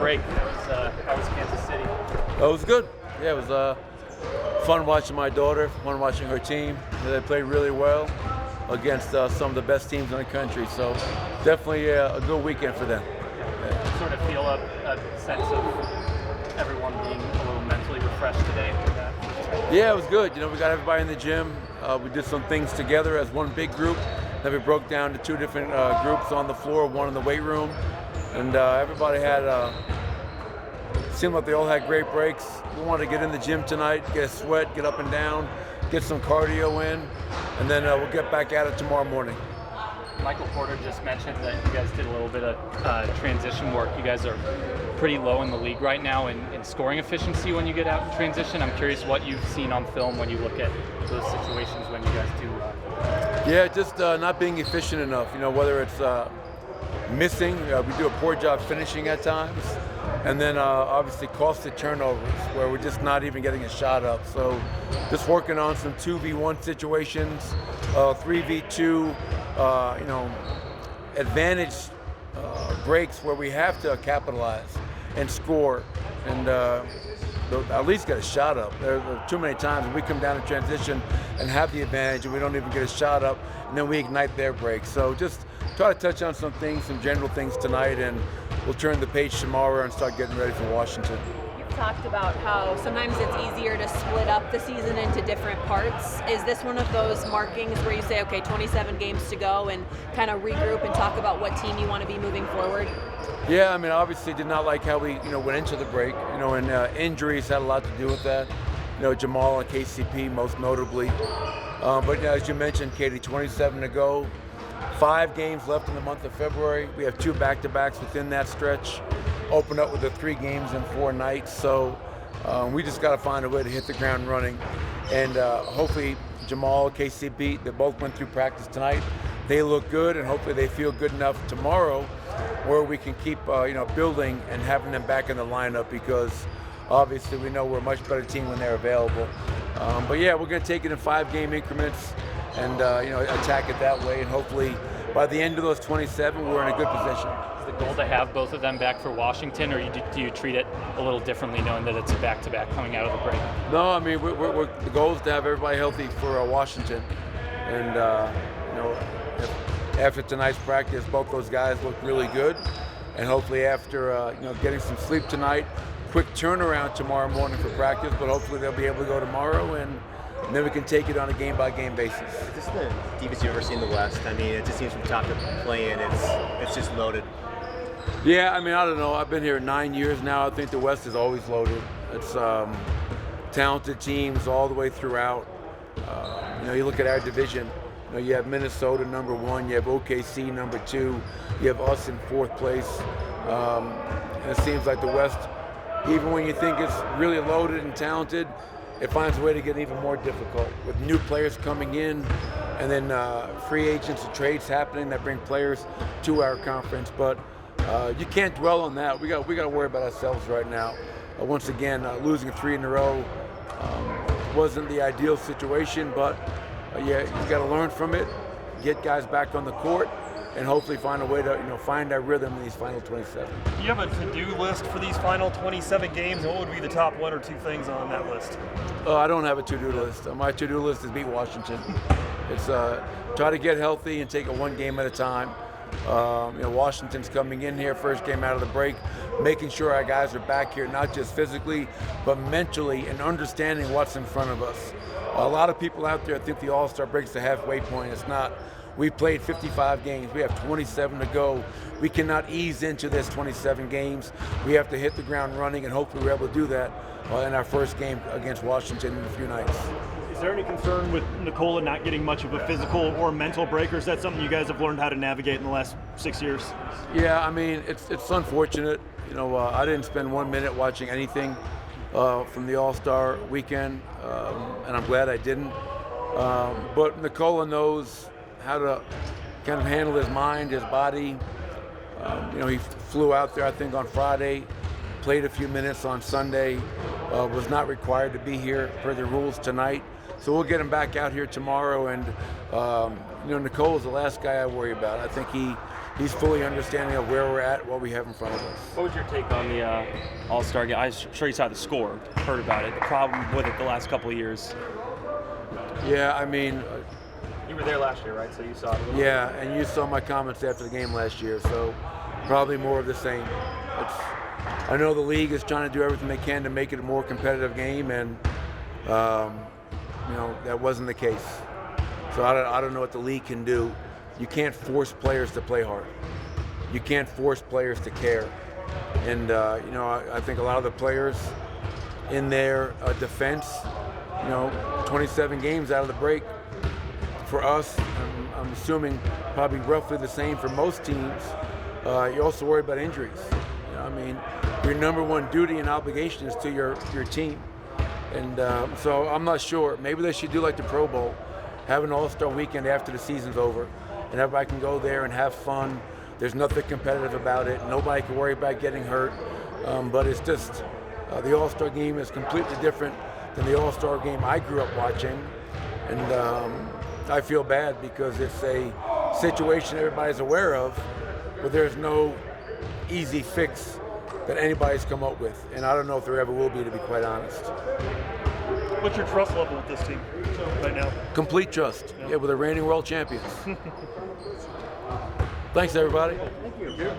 break. How was Kansas City? It was good. Yeah, it was fun watching my daughter, fun watching her team. They played really well against some of the best teams in the country. So definitely a good weekend for them. Yeah. Sort of feel a sense of everyone being a little mentally refreshed today for that. Yeah, it was good. You know, we got everybody in the gym. We did some things together as one big group. Then we broke down to two different groups on the floor, one in the weight room. And everybody seemed like they all had great breaks. We wanted to get in the gym tonight, get a sweat, get up and down, get some cardio in, and then we'll get back at it tomorrow morning. Michael Porter just mentioned that you guys did a little bit of transition work. You guys are pretty low in the league right now in scoring efficiency when you get out in transition. I'm curious what you've seen on film when you look at those situations when you guys do. Yeah, just not being efficient enough. You know, whether it's missing, we do a poor job finishing at times, and then obviously costly turnovers where we're just not even getting a shot up. So just working on some 2v1 situations, 3v2, advantage breaks where we have to capitalize and score and at least get a shot up. There are too many times when we come down in transition and have the advantage and we don't even get a shot up, and then we ignite their break. So just try to touch on some things, some general things tonight, and we'll turn the page tomorrow and start getting ready for Washington. You've talked about how sometimes it's easier to split up the season into different parts. Is this one of those markings where you say, okay, 27 games to go and kind of regroup and talk about what team you want to be moving forward? Yeah, I mean, obviously did not like how we, went into the break. And injuries had a lot to do with that. Jamal and KCP most notably. But as you mentioned, Katie, 27 to go. 5 games left in the month of February. We have 2 back-to-backs within that stretch. Open up with the 3 games in 4 nights. So we just got to find a way to hit the ground running. And hopefully Jamal, KCP, they both went through practice tonight. They look good, and hopefully they feel good enough tomorrow where we can keep building and having them back in the lineup, because obviously we know we're a much better team when they're available. But yeah, we're going to take it in 5-game increments and attack it that way, and hopefully by the end of those 27 we're in a good position. Is the goal to have both of them back for Washington, or do you treat it a little differently knowing that it's a back-to-back coming out of the break? No, I mean the goal is to have everybody healthy for Washington, and after tonight's practice both those guys look really good, and hopefully after getting some sleep tonight, quick turnaround tomorrow morning for practice, but hopefully they'll be able to go tomorrow, and then we can take it on a game-by-game basis. Is this the deepest you've ever seen the West? I mean, it just seems from top to play, and it's just loaded. Yeah, I mean, I don't know. I've been here 9 years now. I think the West is always loaded. It's talented teams all the way throughout. You look at our division. You have Minnesota number 1. You have OKC number 2. You have us in 4th place. And it seems like the West, even when you think it's really loaded and talented, it finds a way to get even more difficult with new players coming in, and then free agents and trades happening that bring players to our conference. But you can't dwell on that. We got to worry about ourselves right now. Once again, losing 3 in a row wasn't the ideal situation, but you got to learn from it, get guys back on the court, and hopefully find a way to find our rhythm in these final 27. Do you have a to-do list for these final 27 games, and what would be the top 1 or 2 things on that list? I don't have a to-do list. My to-do list is beat Washington. It's try to get healthy and take it 1 game at a time. Washington's coming in here, first game out of the break, making sure our guys are back here, not just physically, but mentally, and understanding what's in front of us. A lot of people out there think the All-Star break's the halfway point. It's not. We played 55 games. We have 27 to go. We cannot ease into this 27 games. We have to hit the ground running, and hopefully we're able to do that in our first game against Washington in a few nights. Is there any concern with Nikola not getting much of a physical or mental break, or is that something you guys have learned how to navigate in the last 6 years? Yeah, I mean, it's unfortunate. I didn't spend 1 minute watching anything from the All-Star weekend, and I'm glad I didn't. But Nikola knows how to kind of handle his mind, his body. He flew out there, I think, on Friday, played a few minutes on Sunday, was not required to be here per the rules tonight. So we'll get him back out here tomorrow, and Nicole is the last guy I worry about. I think he's fully understanding of where we're at, what we have in front of us. What was your take on the All-Star game? I'm sure you saw the score, heard about it. The problem with it the last couple of years. Yeah, I mean, You were there last year, right? So you saw it. yeah, and you saw my comments after the game last year, so probably more of the same. I know the league is trying to do everything they can to make it a more competitive game, and that wasn't the case. So I don't know what the league can do. You can't force players to play hard. You can't force players to care. And I think a lot of the players in their defense, 27 games out of the break for us. I'm assuming probably roughly the same for most teams. You also worry about injuries. Your number one duty and obligation is to your team. And so I'm not sure. Maybe they should do like the Pro Bowl, have an All-Star weekend after the season's over, and everybody can go there and have fun. There's nothing competitive about it. Nobody can worry about getting hurt. But it's just the All-Star game is completely different than the All-Star game I grew up watching. And I feel bad because it's a situation everybody's aware of, but there's no easy fix that anybody's come up with. And I don't know if there ever will be, to be quite honest. What's your trust level with this team right now? Complete trust. Yeah, we're the reigning world champions. Thanks, everybody. Thank you.